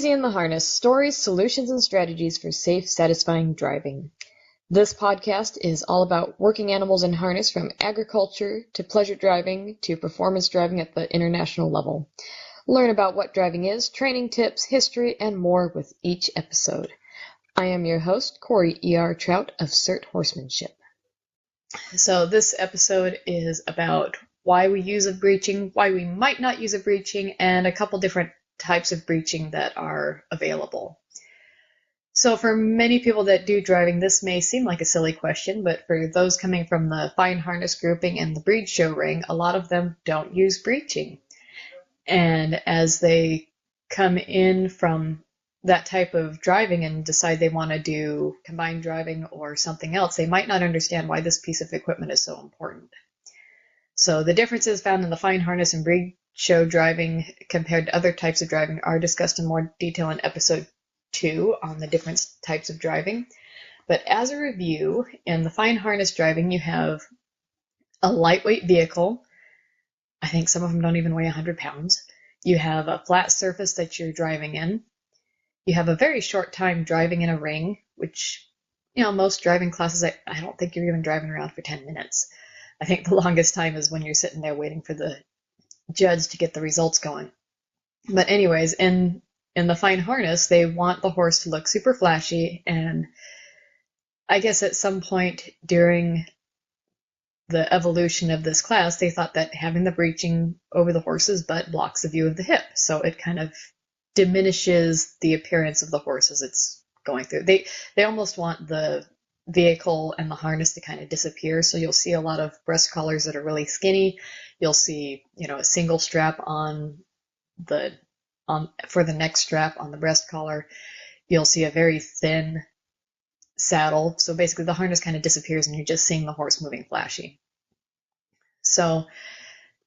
Easy in the Harness: Stories, Solutions, and Strategies for Safe, Satisfying Driving. This podcast is all about working animals in harness, from agriculture to pleasure driving to performance driving at the international level. Learn about what driving is, training tips, history, and more with each episode. I am your host, Corey E.R. Trout of CERT Horsemanship. So this episode is about why we use a breeching, why we might not use a breeching, and a couple different types of breeching that are available. So for many people that do driving, this may seem like a silly question, but for those coming from the fine harness grouping and the breed show ring, a lot of them don't use breeching. And as they come in from that type of driving and decide they want to do combined driving or something else, they might not understand why this piece of equipment is so important. So the differences found in the fine harness and breed show driving compared to other types of driving are discussed in more detail in episode 2 on the different types of driving. But as a review, in the fine harness driving, you have a lightweight vehicle. I think some of them don't even weigh 100 pounds. You have a flat surface that you're driving in. You have a very short time driving in a ring, which, most driving classes, I don't think you're even driving around for 10 minutes. I think the longest time is when you're sitting there waiting for the judge to get the results going. But anyways, in the fine harness, they want the horse to look super flashy, and I guess at some point during the evolution of this class, they thought that having the breeching over the horse's butt blocks the view of the hip, so it kind of diminishes the appearance of the horse as it's going through. They almost want the vehicle and the harness to kind of disappear, so you'll see a lot of breast collars that are really skinny. You'll see, a single strap for the neck strap on the breast collar. You'll see a very thin saddle. So basically the harness kind of disappears and you're just seeing the horse moving flashy. So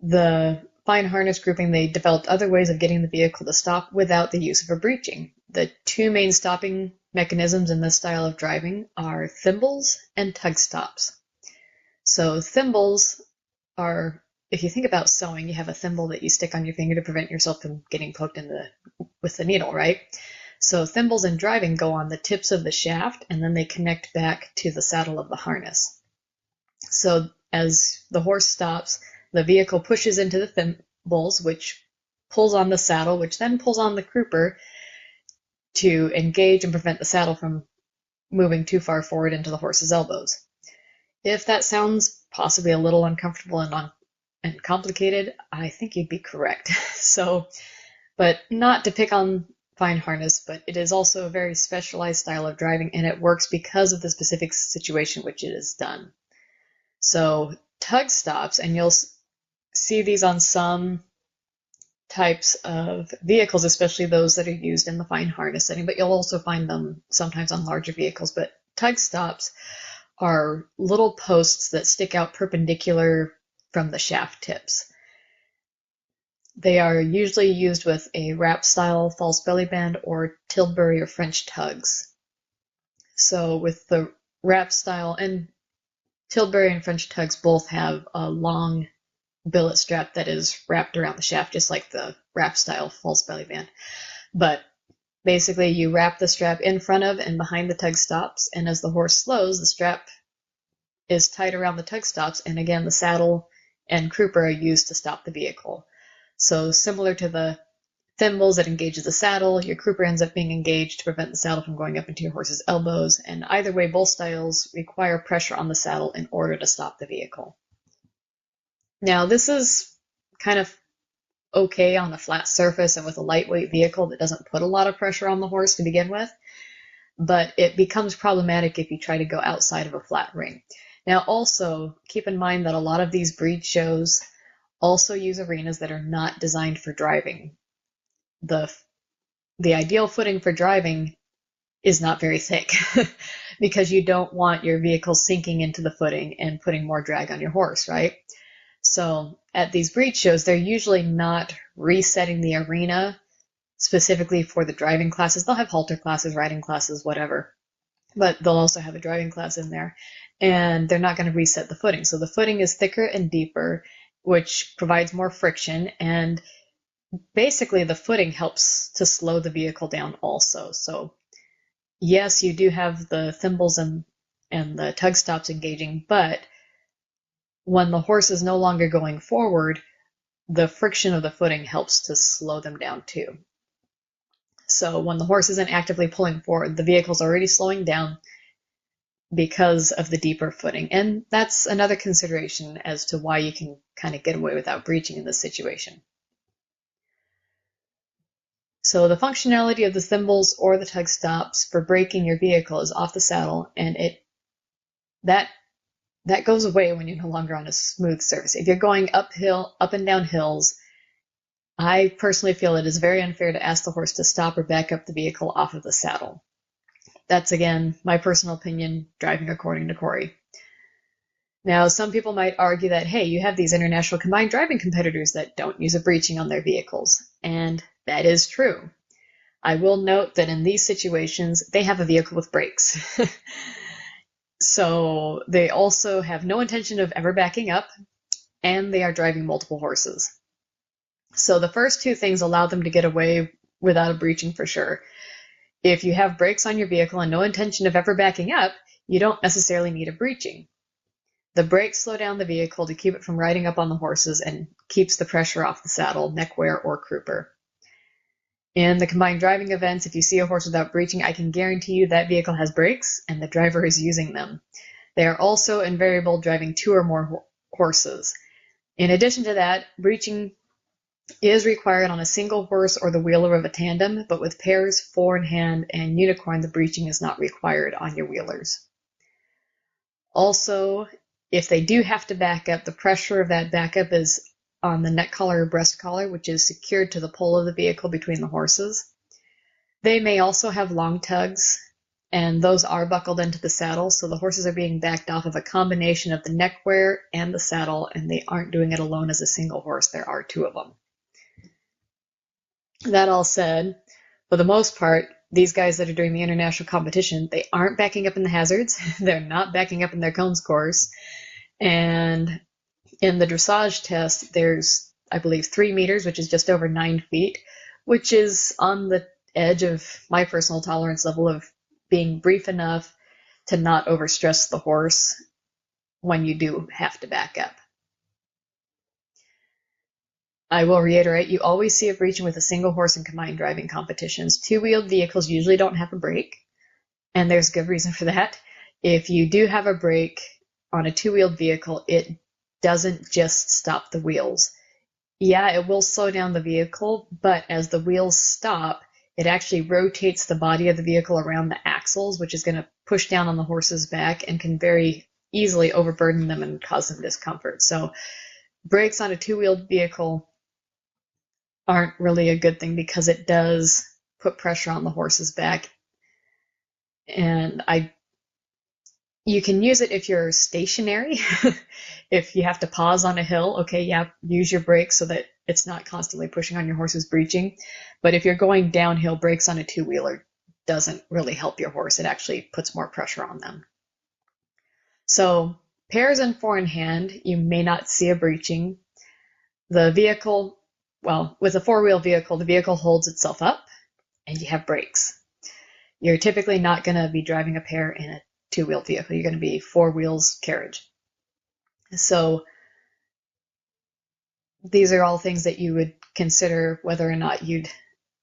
the fine harness grouping, they developed other ways of getting the vehicle to stop without the use of a breeching. The two main stopping mechanisms in this style of driving are thimbles and tug stops. So thimbles are, if you think about sewing, you have a thimble that you stick on your finger to prevent yourself from getting poked with the needle, right? So thimbles in driving go on the tips of the shaft, and then they connect back to the saddle of the harness. So as the horse stops, the vehicle pushes into the thimbles, which pulls on the saddle, which then pulls on the crupper to engage and prevent the saddle from moving too far forward into the horse's elbows. If that sounds possibly a little uncomfortable and complicated, I think you'd be correct. But not to pick on fine harness, but it is also a very specialized style of driving, and it works because of the specific situation which it is done. So tug stops, and you'll see these on some types of vehicles, especially those that are used in the fine harness setting, but you'll also find them sometimes on larger vehicles. But tug stops are little posts that stick out perpendicular from the shaft tips. They are usually used with a wrap-style false belly band or Tilbury or French tugs. So with the wrap-style, and Tilbury and French tugs both have a long billet strap that is wrapped around the shaft, just like the wrap-style false belly band. But basically, you wrap the strap in front of and behind the tug stops, and as the horse slows, the strap is tight around the tug stops, and again, the saddle and crupper are used to stop the vehicle. So similar to the thimbles that engages the saddle, your crupper ends up being engaged to prevent the saddle from going up into your horse's elbows, and either way, both styles require pressure on the saddle in order to stop the vehicle. Now, this is kind of okay on a flat surface and with a lightweight vehicle that doesn't put a lot of pressure on the horse to begin with, but it becomes problematic if you try to go outside of a flat ring. Now, also, keep in mind that a lot of these breed shows also use arenas that are not designed for driving. The ideal footing for driving is not very thick because you don't want your vehicle sinking into the footing and putting more drag on your horse, right? So at these breed shows, they're usually not resetting the arena specifically for the driving classes. They'll have halter classes, riding classes, whatever, but they'll also have a driving class in there, and they're not going to reset the footing. So the footing is thicker and deeper, which provides more friction, and basically the footing helps to slow the vehicle down also. So yes, you do have the thimbles and the tug stops engaging, but when the horse is no longer going forward, the friction of the footing helps to slow them down too. So when the horse isn't actively pulling forward, the vehicle's already slowing down because of the deeper footing. And that's another consideration as to why you can kind of get away without breeching in this situation. So the functionality of the thimbles or the tug stops for braking your vehicle is off the saddle, and that goes away when you're no longer on a smooth surface. If you're going uphill, up and down hills, I personally feel it is very unfair to ask the horse to stop or back up the vehicle off of the saddle. That's, again, my personal opinion, driving according to Corey. Now, some people might argue that, hey, you have these international combined driving competitors that don't use a breeching on their vehicles, and that is true. I will note that in these situations, they have a vehicle with brakes. So they also have no intention of ever backing up, and they are driving multiple horses. So the first two things allow them to get away without a breeching for sure. If you have brakes on your vehicle and no intention of ever backing up, you don't necessarily need a breeching. The brakes slow down the vehicle to keep it from riding up on the horses and keeps the pressure off the saddle, neck wear, or crupper. In the combined driving events, if you see a horse without breeching, I can guarantee you that vehicle has brakes and the driver is using them. They are also invariable driving two or more horses. In addition to that, breeching is required on a single horse or the wheeler of a tandem, but with pairs, four in hand, and unicorn, the breeching is not required on your wheelers. Also, if they do have to back up, the pressure of that backup is on the neck collar or breast collar, which is secured to the pole of the vehicle between the horses. They may also have long tugs, and those are buckled into the saddle, so the horses are being backed off of a combination of the neck wear and the saddle, and they aren't doing it alone as a single horse. There are two of them. That all said, for the most part, these guys that are doing the international competition, they aren't backing up in the hazards. They're not backing up in their cones course. And in the dressage test, there's, I believe, 3 meters, which is just over 9 feet, which is on the edge of my personal tolerance level of being brief enough to not overstress the horse when you do have to back up. I will reiterate, you always see a breeching with a single horse in combined driving competitions. Two-wheeled vehicles usually don't have a brake, and there's good reason for that. If you do have a brake on a two-wheeled vehicle, it doesn't just stop the wheels. Yeah, it will slow down the vehicle, but as the wheels stop, it actually rotates the body of the vehicle around the axles, which is going to push down on the horse's back and can very easily overburden them and cause them discomfort. So brakes on a two-wheeled vehicle aren't really a good thing because it does put pressure on the horse's back. And you can use it if you're stationary. If you have to pause on a hill, okay, yeah, use your brakes so that it's not constantly pushing on your horse's breeching. But if you're going downhill, brakes on a two-wheeler doesn't really help your horse. It actually puts more pressure on them. So pairs and four in hand, you may not see a breeching. The vehicle, well, with a four-wheel vehicle, the vehicle holds itself up and you have brakes. You're typically not going to be driving a pair in a two-wheel vehicle. You're going to be four wheels carriage. So these are all things that you would consider whether or not you'd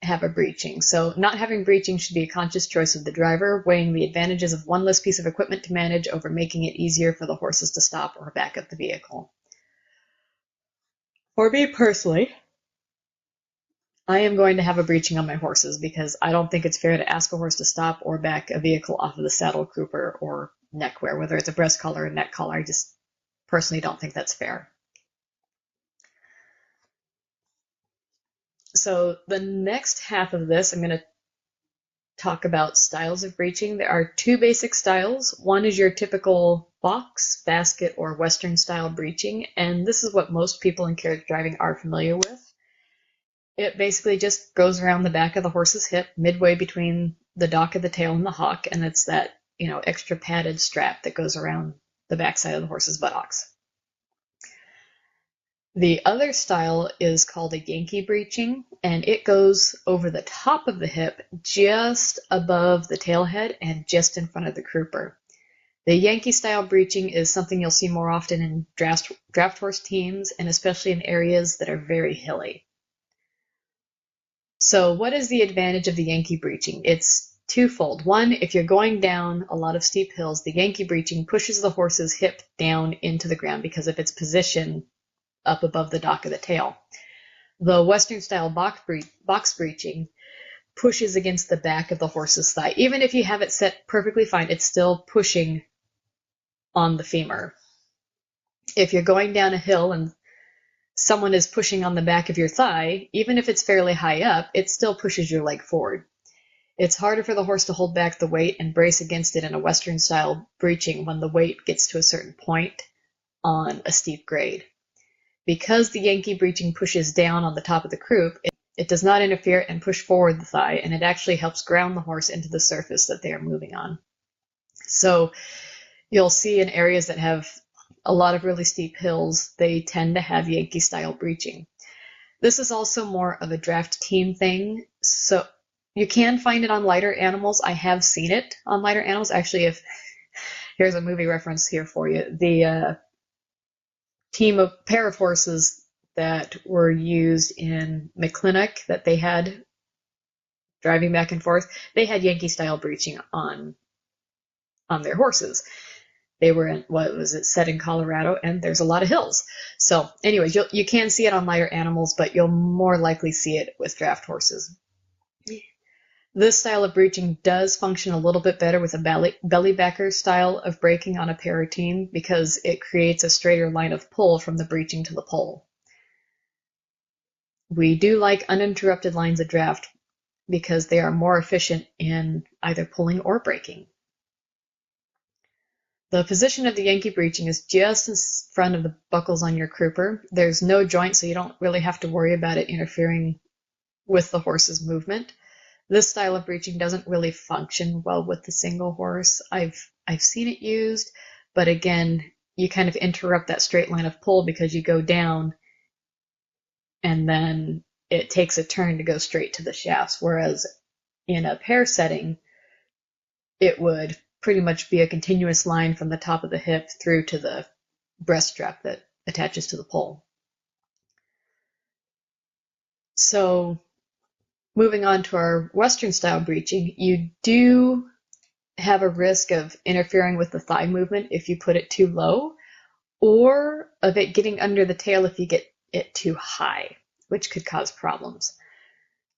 have a breeching. So not having breeching should be a conscious choice of the driver, weighing the advantages of one less piece of equipment to manage over making it easier for the horses to stop or back up the vehicle. For me personally, I am going to have a breeching on my horses because I don't think it's fair to ask a horse to stop or back a vehicle off of the saddle, crupper, or neck wear, whether it's a breast collar or neck collar. I just personally don't think that's fair. So the next half of this, I'm going to talk about styles of breeching. There are two basic styles. One is your typical box, basket, or Western style breeching, and this is what most people in carriage driving are familiar with. It basically just goes around the back of the horse's hip, midway between the dock of the tail and the hock, and it's that, extra padded strap that goes around the backside of the horse's buttocks. The other style is called a Yankee breeching, and it goes over the top of the hip, just above the tailhead and just in front of the crupper. The Yankee style breeching is something you'll see more often in draft horse teams, and especially in areas that are very hilly. So what is the advantage of the Yankee breeching? It's twofold. One, if you're going down a lot of steep hills, the Yankee breeching pushes the horse's hip down into the ground because of its position up above the dock of the tail. The Western style box breeching pushes against the back of the horse's thigh. Even if you have it set perfectly fine, it's still pushing on the femur. If you're going down a hill and someone is pushing on the back of your thigh, even if it's fairly high up, it still pushes your leg forward. It's harder for the horse to hold back the weight and brace against it in a Western style breeching when the weight gets to a certain point on a steep grade. Because the Yankee breeching pushes down on the top of the croup, it does not interfere and push forward the thigh, and it actually helps ground the horse into the surface that they are moving on. So you'll see in areas that have a lot of really steep hills, they tend to have Yankee style breeching. This is also more of a draft team thing, so you can find it on lighter animals. I have seen it on lighter animals. Actually, here's a movie reference here for you. The pair of horses that were used in McClintock that they had driving back and forth, they had Yankee style breeching on their horses. They were in, what was it, set in Colorado, and there's a lot of hills. So anyways, you can see it on lighter animals, but you'll more likely see it with draft horses. This style of breeching does function a little bit better with a belly backer style of breaking on a pair or team because it creates a straighter line of pull from the breeching to the pole. We do like uninterrupted lines of draft because they are more efficient in either pulling or breaking. The position of the Yankee breeching is just in front of the buckles on your crupper. There's no joint, so you don't really have to worry about it interfering with the horse's movement. This style of breeching doesn't really function well with the single horse. I've seen it used, but again, you kind of interrupt that straight line of pull because you go down and then it takes a turn to go straight to the shafts, whereas in a pair setting, it would pretty much be a continuous line from the top of the hip through to the breast strap that attaches to the pole. So moving on to our Western style breeching, you do have a risk of interfering with the thigh movement if you put it too low, or of it getting under the tail if you get it too high, which could cause problems.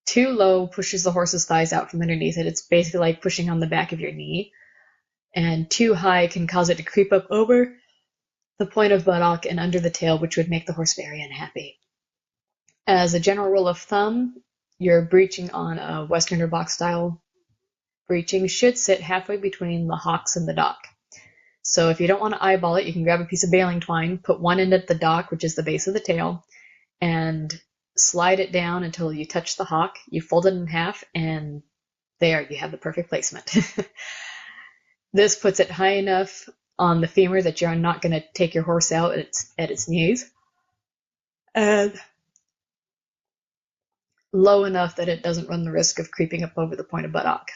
Too low pushes the horse's thighs out from underneath it. It's basically like pushing on the back of your knee. And too high can cause it to creep up over the point of buttock and under the tail, which would make the horse very unhappy. As a general rule of thumb, your breeching on a Western or box style breeching should sit halfway between the hocks and the dock. So if you don't want to eyeball it, you can grab a piece of baling twine, put one end at the dock, which is the base of the tail, and slide it down until you touch the hock. You fold it in half, and there you have the perfect placement. This puts it high enough on the femur that you're not going to take your horse out at its knees, and low enough that it doesn't run the risk of creeping up over the point of buttock.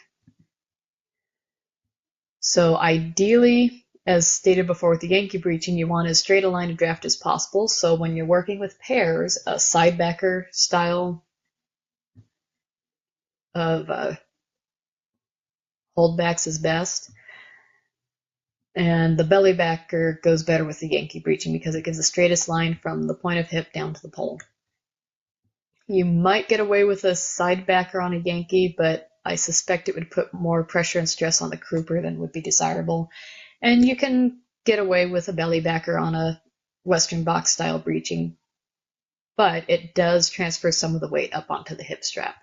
So ideally, as stated before with the Yankee breeching, you want as straight a line of draft as possible. So when you're working with pairs, a sidebacker style of holdbacks is best. And the belly backer goes better with the Yankee breeching because it gives the straightest line from the point of hip down to the pole. You might get away with a side backer on a Yankee, but I suspect it would put more pressure and stress on the crupper than would be desirable. And you can get away with a belly backer on a Western box style breeching, but it does transfer some of the weight up onto the hip strap.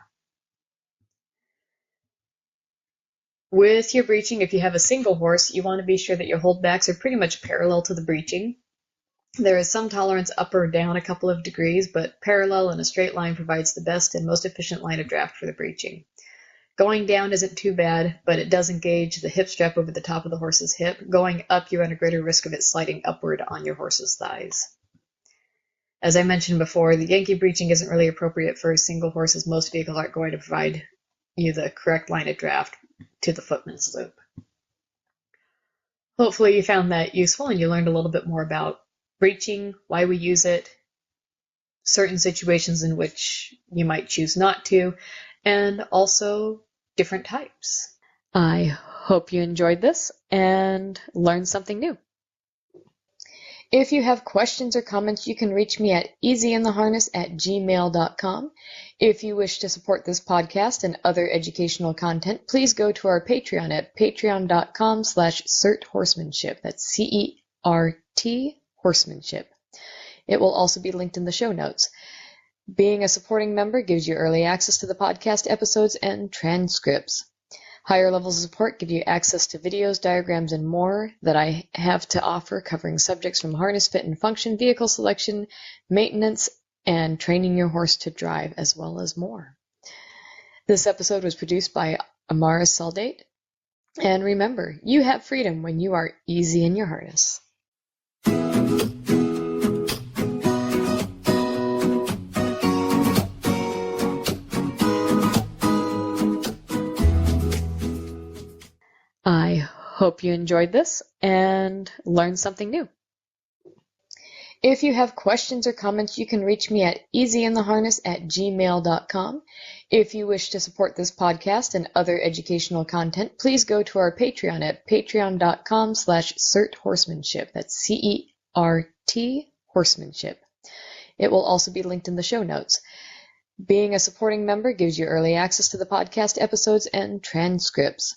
With your breeching, if you have a single horse, you want to be sure that your holdbacks are pretty much parallel to the breeching. There is some tolerance up or down a couple of degrees, but parallel and a straight line provides the best and most efficient line of draft for the breeching. Going down isn't too bad, but it does engage the hip strap over the top of the horse's hip. Going up, you run a greater risk of it sliding upward on your horse's thighs. As I mentioned before, the Yankee breeching isn't really appropriate for single horses. Most vehicles aren't going to provide you the correct line of draft to the footman's loop. Hopefully you found that useful and you learned a little bit more about breeching, why we use it, certain situations in which you might choose not to, and also different types. I hope you enjoyed this and learned something new. If you have questions or comments, you can reach me at easyintheharness@gmail.com. If you wish to support this podcast and other educational content, please go to our Patreon at patreon.com/certhorsemanship. That's CERT horsemanship. It will also be linked in the show notes. Being a supporting member gives you early access to the podcast episodes and transcripts. Higher levels of support give you access to videos, diagrams, and more that I have to offer, covering subjects from harness fit and function, vehicle selection, maintenance, and training your horse to drive, as well as more. This episode was produced by Amara Saldate. And remember, you have freedom when you are easy in your harness. I hope you enjoyed this and learned something new. If you have questions or comments, you can reach me at easyintheharness@gmail.com. If you wish to support this podcast and other educational content, please go to our Patreon at patreon.com/certhorsemanship. That's CERT horsemanship. It will also be linked in the show notes. Being a supporting member gives you early access to the podcast episodes and transcripts.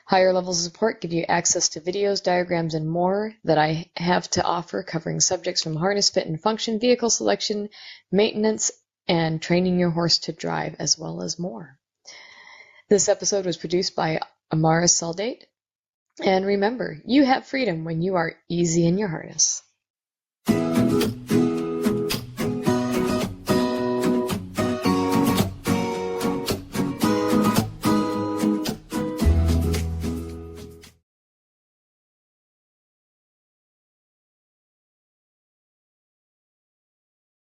Higher levels of support give you access to videos, diagrams, and more that I have to offer, covering subjects from harness fit and function, vehicle selection, maintenance, and training your horse to drive, as well as more. This episode was produced by Amara Saldate. And remember, you have freedom when you are easy in your harness.